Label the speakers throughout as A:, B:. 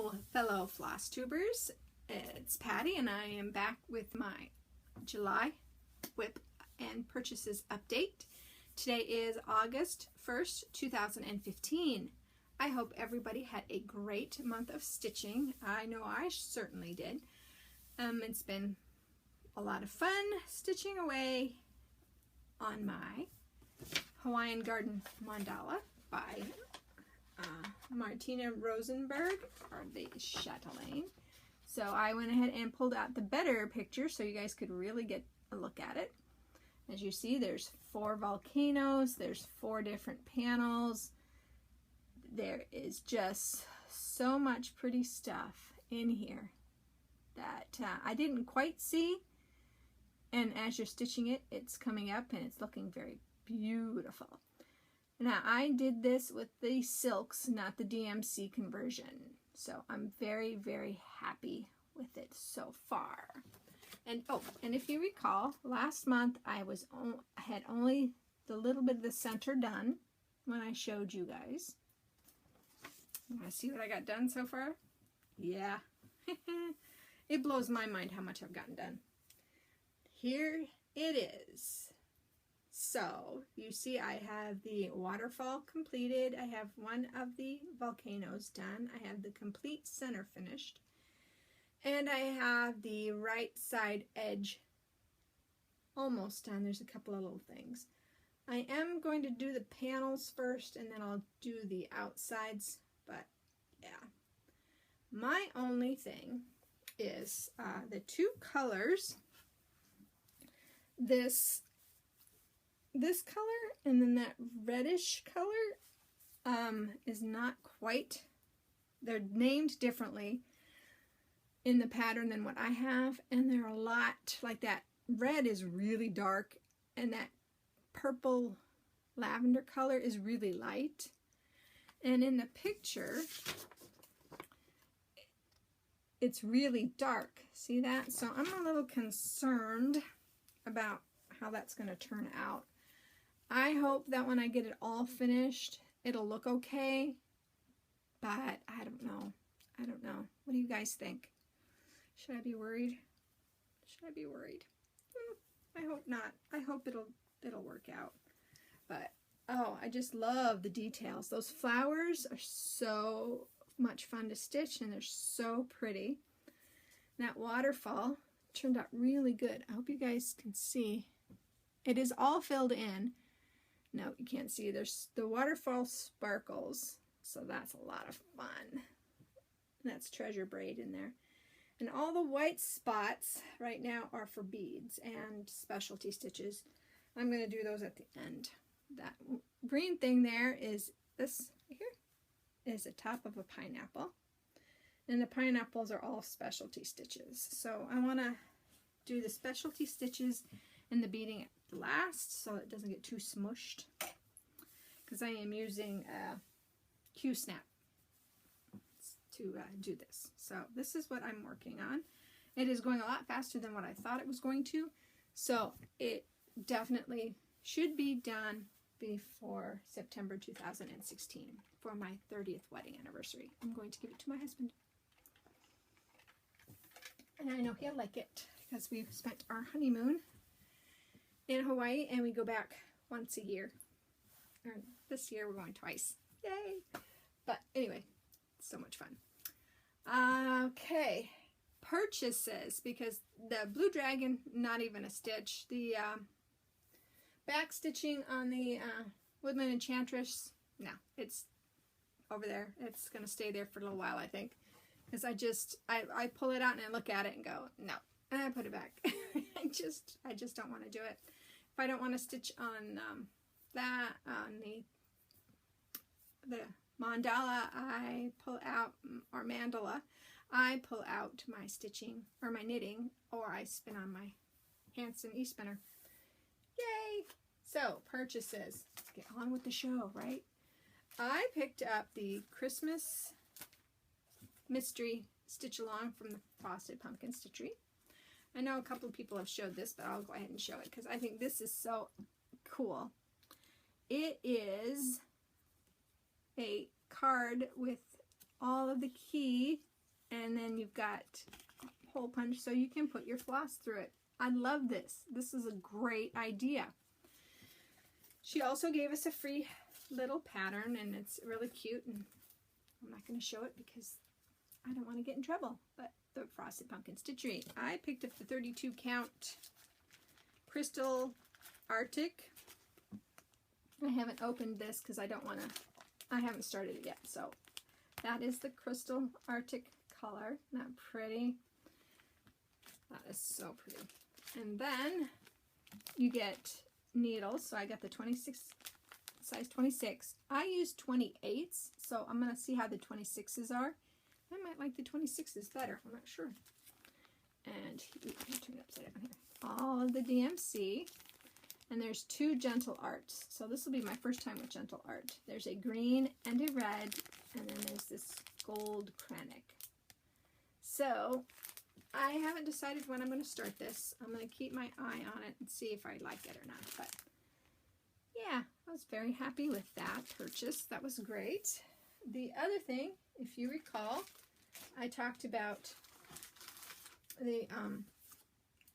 A: Hello, fellow floss tubers. It's Patty, and I am back with my July WIP and purchases update. Today is August 1st, 2015. I hope everybody had a great month of stitching. I know I certainly did. It's been a lot of fun stitching away on my Hawaiian Garden Mandala by Martina Rosenberg, or the Chatelaine. So I went ahead and pulled out the better picture so you guys could really get a look at it. As you see, there's 4 volcanoes, there's 4 different panels. There is just so much pretty stuff in here that I didn't quite see, and as you're stitching it, it's coming up and it's looking very beautiful. Now, I did this with the silks, not the DMC conversion, so I'm very, very happy with it so far. And oh, and if you recall, last month I had only the little bit of the center done when I showed you guys. You want to see what I got done so far? Yeah, it blows my mind how much I've gotten done. Here it is. So, you see I have the waterfall completed, I have one of the volcanoes done, I have the complete center finished, and I have the right side edge almost done. There's a couple of little things. I am going to do the panels first, and then I'll do the outsides, but yeah. My only thing is the 2 colors, this color and then that reddish color is not quite, they're named differently in the pattern than what I have, and they're a lot, like that red is really dark and that purple lavender color is really light, and in the picture it's really dark. See that? So I'm a little concerned about how that's going to turn out. I hope that when I get it all finished, it'll look okay, but I don't know. I don't know. What do you guys think? Should I be worried? Should I be worried? I hope not. I hope it'll work out. But, oh, I just love the details. Those flowers are so much fun to stitch, and they're so pretty. That waterfall turned out really good. I hope you guys can see. It is all filled in. No, you can't see. There's the waterfall sparkles, so that's a lot of fun. That's treasure braid in there. And all the white spots right now are for beads and specialty stitches. I'm going to do those at the end. That green thing there is this right here, is the top of a pineapple. And the pineapples are all specialty stitches. So I want to do the specialty stitches and the beading at last so it doesn't get too smushed, because I am using Q-snap to do this. So this is what I'm working on. It is going a lot faster than what I thought it was going to, so it definitely should be done before September 2016 for my 30th wedding anniversary. I'm going to give it to my husband, and I know he'll like it because we've spent our honeymoon in Hawaii, and we go back once a year. Or this year we're going twice. Yay! But anyway, so much fun. Okay, purchases, because the Blue Dragon, not even a stitch. The back stitching on the Woodland Enchantress, no, it's over there. It's going to stay there for a little while, I think. Because I pull it out and I look at it and go, no. And I put it back. I just don't want to do it. If I don't want to stitch on that, on the mandala, I pull out, or mandala, I pull out my stitching, or my knitting, or I spin on my Hanson e-spinner. Yay! So, purchases. Let's get on with the show, right? I picked up the Christmas Mystery Stitch Along from the Faucet Pumpkin Stitchery. I know a couple of people have showed this, but I'll go ahead and show it because I think this is so cool. It is a card with all of the key and then you've got hole punch so you can put your floss through it. I love this. This is a great idea. She also gave us a free little pattern, and it's really cute, and I'm not going to show it because I don't want to get in trouble, but the Frosted Pumpkin Stitchery. I picked up the 32 count Crystal Arctic. I haven't opened this because I haven't started it yet. So that is the Crystal Arctic color. Isn't that pretty? That is so pretty. And then you get needles. So I got the 26, size 26. I use 28s, so I'm going to see how the 26s are. I might like the 26s better. I'm not sure. And turn it upside down here. All of the DMC. And there's 2 gentle arts. So this will be my first time with gentle art. There's a green and a red, and then there's this gold Krenek. So I haven't decided when I'm going to start this. I'm going to keep my eye on it and see if I like it or not. But yeah, I was very happy with that purchase. That was great. The other thing, if you recall, I talked about the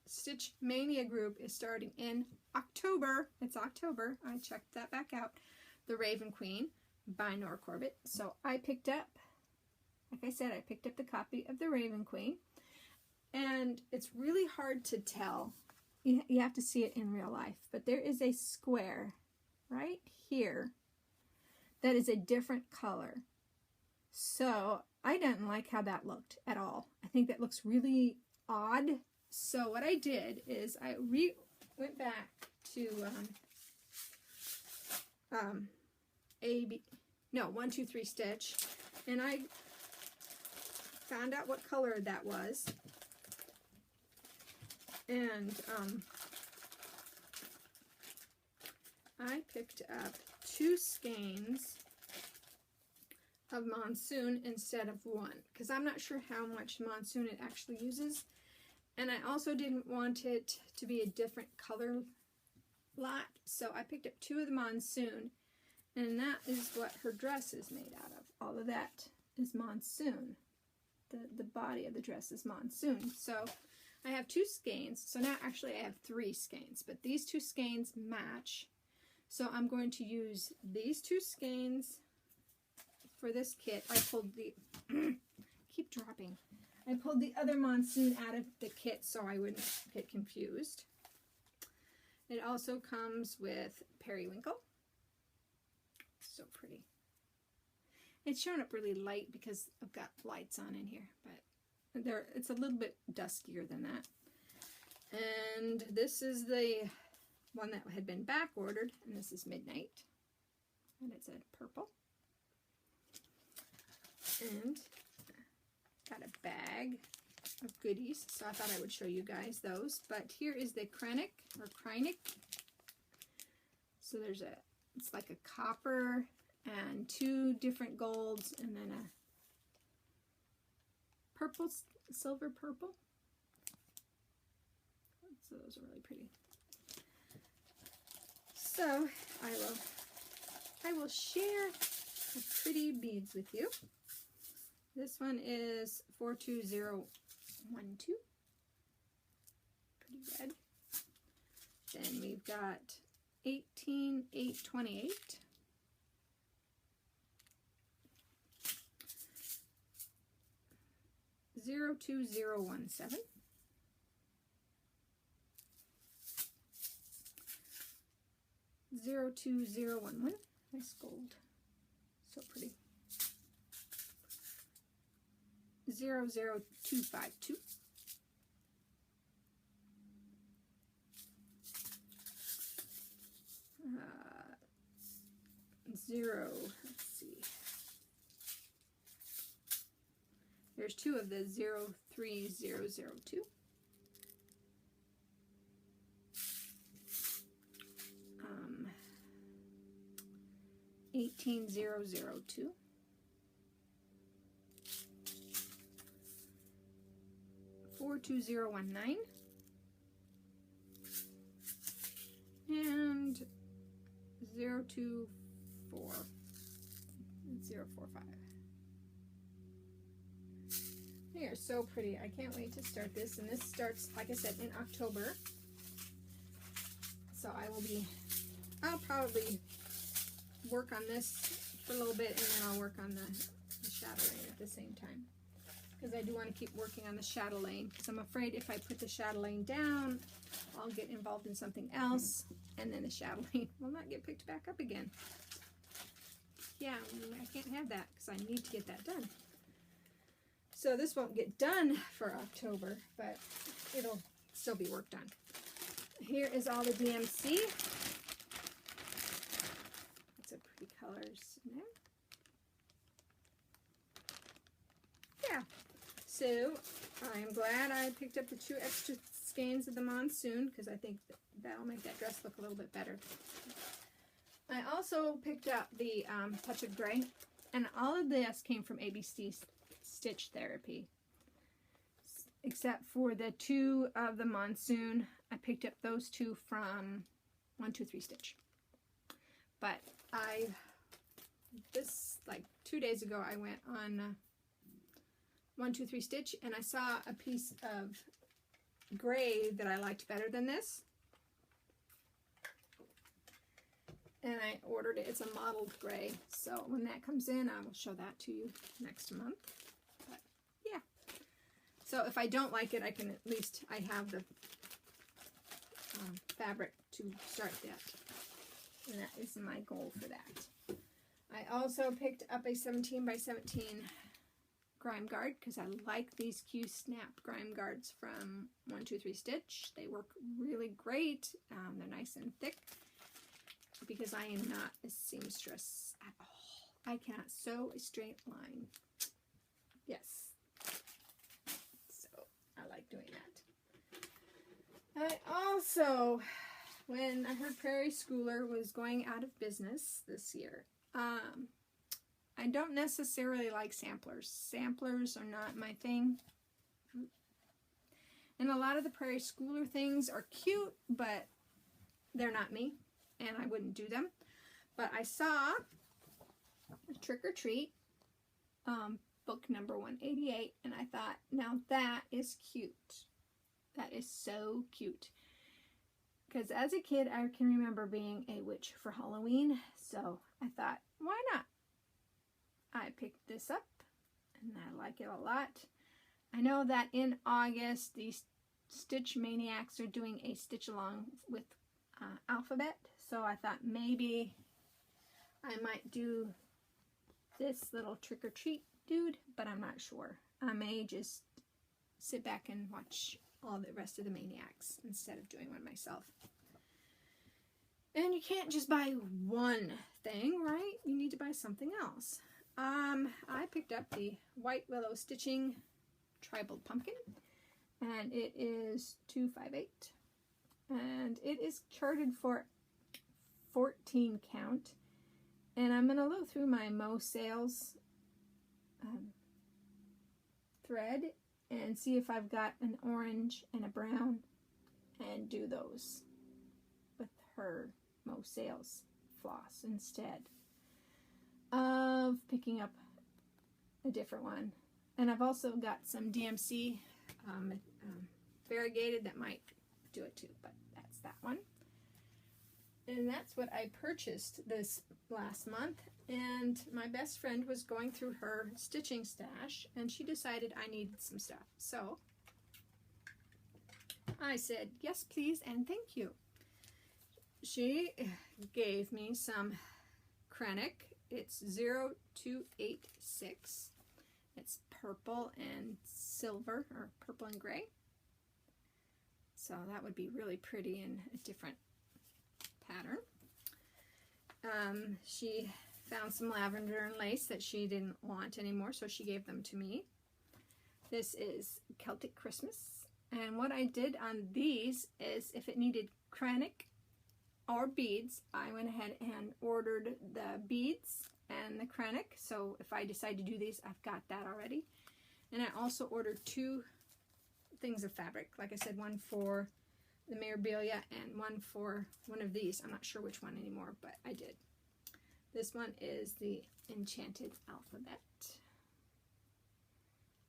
A: Stitch Mania group is starting in October. It's October. I checked that back out. The Raven Queen by Nora Corbett. So I picked up, like I said, I picked up the copy of the Raven Queen. And it's really hard to tell. You have to see it in real life. But there is a square right here that is a different color. So I didn't like how that looked at all. I think that looks really odd. So what I did is I went back to 1, 2, 3 stitch, and I found out what color that was, and I picked up 2 skeins of Monsoon instead of 1, because I'm not sure how much Monsoon it actually uses. And I also didn't want it to be a different color lot, so I picked up 2 of the Monsoon, and that is what her dress is made out of. All of that is Monsoon. The body of the dress is Monsoon. So I have 2 skeins. So now actually I have 3 skeins, but these 2 skeins match. So I'm going to use these 2 skeins for this kit. I pulled the keep dropping. I pulled the other Monsoon out of the kit so I wouldn't get confused. It also comes with Periwinkle. So pretty. It's showing up really light because I've got lights on in here, but it's a little bit duskier than that. And this is the one that had been back ordered, and this is Midnight. And it's a purple. And got a bag of goodies, so I thought I would show you guys those. But here is the Krenek, or Krenek. So there's it's like a copper and 2 different golds, and then a purple, silver purple. So those are really pretty. So I will share the pretty beads with you. This one is 42012. Pretty red. Then we've got 18828. Zero 2017. Zero 2011. Nice gold. So pretty. 00252. Let's see. There's 2 of the 03002. 18002. 42019 and 045. They are so pretty. I can't wait to start this. And this starts, like I said, in October. So I'll probably work on this for a little bit, and then I'll work on the Chatelaine at the same time. Because I do want to keep working on the Chatelaine. Because I'm afraid if I put the Chatelaine down, I'll get involved in something else. And then the Chatelaine will not get picked back up again. Yeah, I can't have that because I need to get that done. So this won't get done for October, but it'll still be worked on. Here is all the DMC. Lots of pretty colors in there. Yeah, so I'm glad I picked up the 2 extra skeins of the Monsoon because I think that'll make that dress look a little bit better. I also picked up the Touch of Gray, and all of this came from ABC Stitch Therapy, except for the 2 of the Monsoon. I picked up those 2 from 123 Stitch. But like 2 days ago, I went on 123 Stitch, and I saw a piece of gray that I liked better than this. And I ordered it. It's a mottled gray. So when that comes in, I will show that to you next month. But yeah. So if I don't like it, I have the fabric to start that. And that is my goal for that. I also picked up a 17 by 17 grime guard because I like these Q Snap grime guards from 123 Stitch. They work really great. They're nice and thick. Because I am not a seamstress at all. I cannot sew a straight line. Yes. So, I like doing that. I also, when I heard Prairie Schooler was going out of business this year, I don't necessarily like samplers. Samplers are not my thing. And a lot of the Prairie Schooler things are cute, but they're not me. And I wouldn't do them. But I saw Trick or Treat, book number 188, and I thought, now that is cute. That is so cute. Because as a kid, I can remember being a witch for Halloween, so I thought, why not? I picked this up, and I like it a lot. I know that in August, the Stitch Maniacs are doing a Stitch Along with Alphabet. So I thought maybe I might do this little Trick or Treat dude, but I'm not sure. I may just sit back and watch all the rest of the Maniacs instead of doing one myself. And you can't just buy one thing, right? You need to buy something else. I picked up the White Willow Stitching Tribal Pumpkin, and it is $2.58. And it is charted for 14 count, and I'm going to look through my Mo Sales thread and see if I've got an orange and a brown and do those with her Mo Sales floss instead of picking up a different one. And I've also got some DMC variegated that might do it too, but that's that one. And that's what I purchased this last month. And my best friend was going through her stitching stash, and she decided I needed some stuff. So I said, yes, please, and thank you. She gave me some Krenek. It's 0286. It's purple and silver, or purple and gray. So that would be really pretty in a different pattern. She found some lavender and lace that she didn't want anymore, so she gave them to me. This is Celtic Christmas, and what I did on these is if it needed Krenek or beads, I went ahead and ordered the beads and the Krenek. So if I decide to do these, I've got that already. And I also ordered 2 things of fabric. Like I said, one for the Mirabilia and one for one of these. I'm not sure which one anymore, but I did. This one is the Enchanted Alphabet.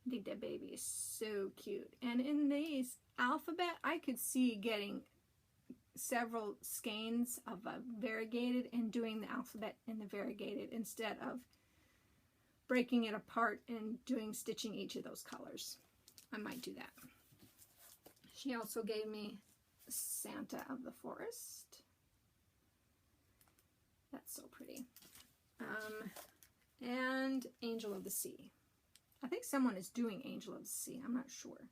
A: I think that baby is so cute. And in these alphabet, I could see getting several skeins of a variegated and doing the alphabet in the variegated instead of breaking it apart and stitching each of those colors. I might do that. She also gave me Santa of the Forest. That's so pretty. And Angel of the Sea. I think someone is doing Angel of the Sea. I'm not sure.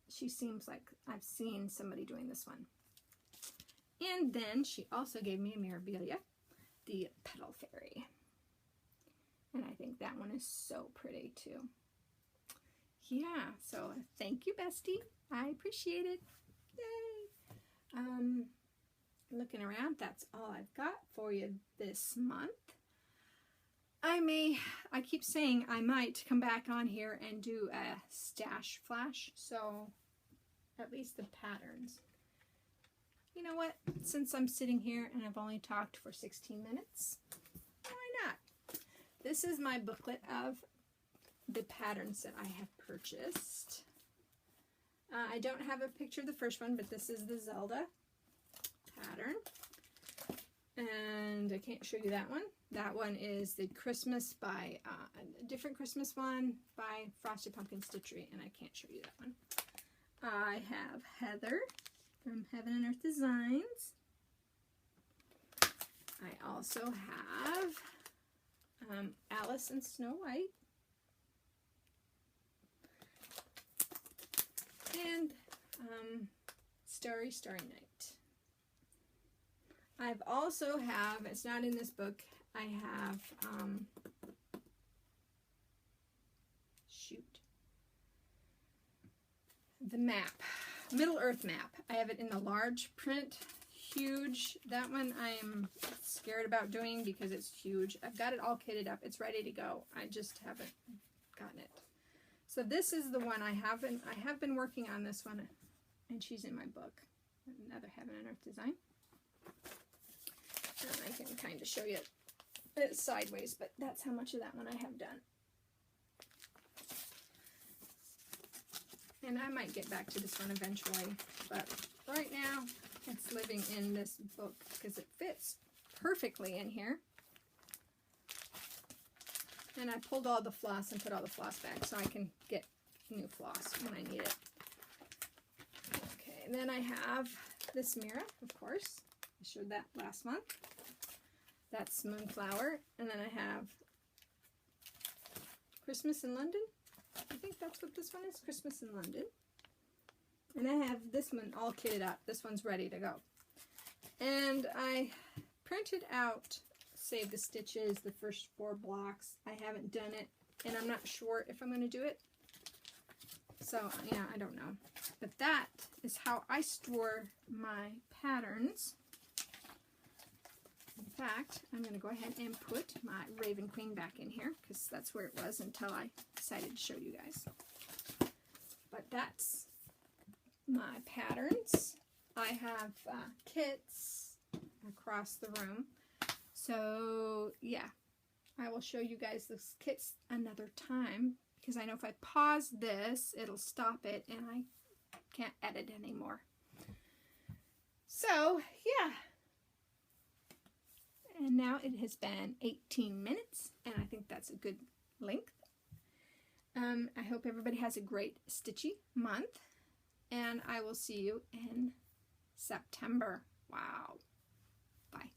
A: She seems like I've seen somebody doing this one. And then she also gave me a Mirabilia, the Petal Fairy. And I think that one is so pretty too. Yeah, so thank you, bestie. I appreciate it. Yay! Looking around, that's all I've got for you this month. I keep saying I might come back on here and do a stash flash, so at least the patterns. You know what? Since I'm sitting here and I've only talked for 16 minutes, why not? This is my booklet of the patterns that I have purchased. I don't have a picture of the first one, but this is the Zelda pattern. And I can't show you that one. That one is the Christmas by, a different Christmas one by Frosted Pumpkin Stitchery, and I can't show you that one. I have Heather from Heaven and Earth Designs. I also have Alice and Snow White. And Starry, Starry Night. I've also have, it's not in this book, I have, the map, Middle Earth map. I have it in the large print, huge. That one I am scared about doing because it's huge. I've got it all kitted up. It's ready to go. I just haven't gotten it. So this is the one I have been working on this one, and she's in my book. Another Heaven and Earth design. And I can kind of show you it sideways, but that's how much of that one I have done. And I might get back to this one eventually, but right now it's living in this book because it fits perfectly in here. And I pulled all the floss and put all the floss back so I can get new floss when I need it. Okay, and then I have this Mira, of course. I showed that last month. That's Moonflower. And then I have Christmas in London. I think that's what this one is, Christmas in London. And I have this one all kitted up. This one's ready to go. And I printed out Save the Stitches, the first 4 blocks. I haven't done it, and I'm not sure if I'm going to do it. So, yeah, I don't know. But that is how I store my patterns. In fact, I'm going to go ahead and put my Raven Queen back in here because that's where it was until I decided to show you guys. But that's my patterns. I have kits across the room. So, yeah, I will show you guys those kits another time because I know if I pause this, it'll stop it and I can't edit anymore. So, yeah. And now it has been 18 minutes, and I think that's a good length. I hope everybody has a great stitchy month, and I will see you in September. Wow. Bye.